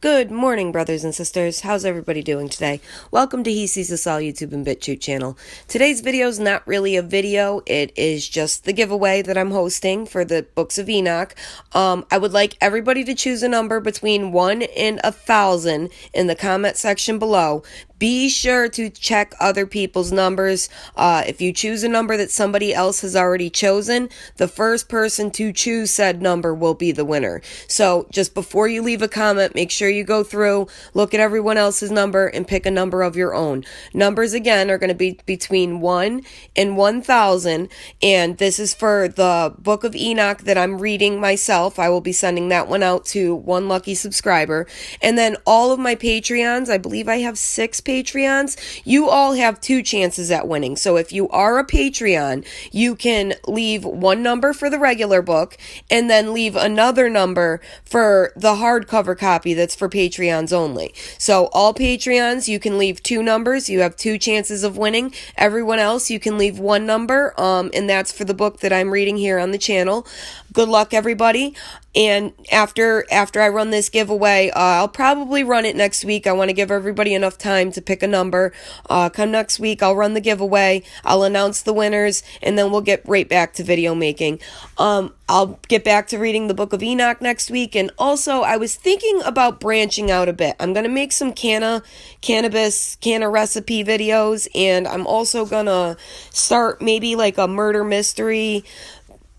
Good morning, brothers and sisters. How's everybody doing today? Welcome to HeCsUsAll YouTube and Bitchute channel. Today's video is not really a video. It is just the giveaway that I'm hosting for the books of Enoch. I would like everybody to choose a number between 1 and 1,000 in the comment section below. Be sure to check other people's numbers. If you choose a number that somebody else has already chosen, the first person to choose said number will be the winner. So just before you leave a comment, make sure you go through, look at everyone else's number, and pick a number of your own. Numbers, again, are going to be between 1 and 1,000, and this is for the Book of Enoch that I'm reading myself. I will be sending that one out to one lucky subscriber. And then all of my Patreons, I believe I have 6 Patreons, you all have 2 chances at winning. So if you are a Patreon, you can leave one number for the regular book and then leave another number for the hardcover copy that's for Patreons only. So all Patreons, you can leave 2 numbers. You have 2 chances of winning. Everyone else, you can leave one number, and that's for the book that I'm reading here on the channel. Good luck, everybody. And after I run this giveaway, I'll probably run it next week. I want to give everybody enough time to pick a number. Come next week, I'll run the giveaway. I'll announce the winners, and then we'll get right back to video making. I'll get back to reading the Book of Enoch next week. And also, I was thinking about branching out a bit. I'm going to make some cannabis recipe videos, and I'm also going to start maybe like a murder mystery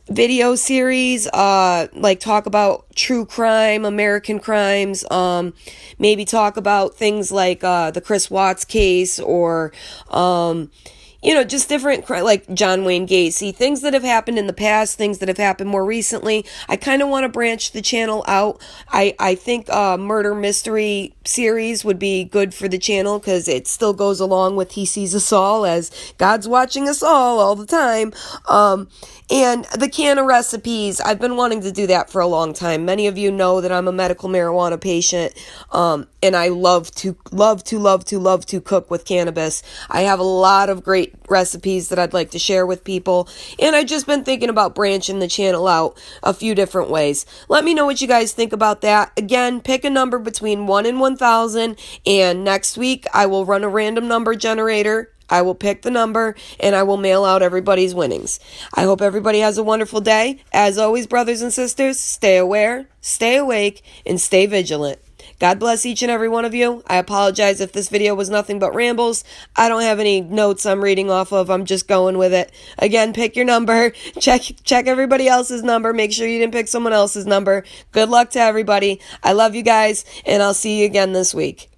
video series, like talk about true crime, American crimes, maybe talk about things like the Chris Watts case, or just different, like John Wayne Gacy, things that have happened in the past, things that have happened more recently. I kind of want to branch the channel out. I think murder mystery series would be good for the channel because it still goes along with He Sees Us All, as God's watching us all the time. And the can of recipes, I've been wanting to do that for a long time. Many of you know that I'm a medical marijuana patient, and I love to cook with cannabis. I have a lot of great recipes that I'd like to share with people, and I've just been thinking about branching the channel out a few different ways. Let me know what you guys think about that. Again, pick a number between 1 and 1,000, and next week I will run a random number generator. I will pick the number, and I will mail out everybody's winnings. I hope everybody has a wonderful day. As always, brothers and sisters, stay aware, stay awake, and stay vigilant. God bless each and every one of you. I apologize if this video was nothing but rambles. I don't have any notes I'm reading off of. I'm just going with it. Again, pick your number. Check everybody else's number. Make sure you didn't pick someone else's number. Good luck to everybody. I love you guys, and I'll see you again this week.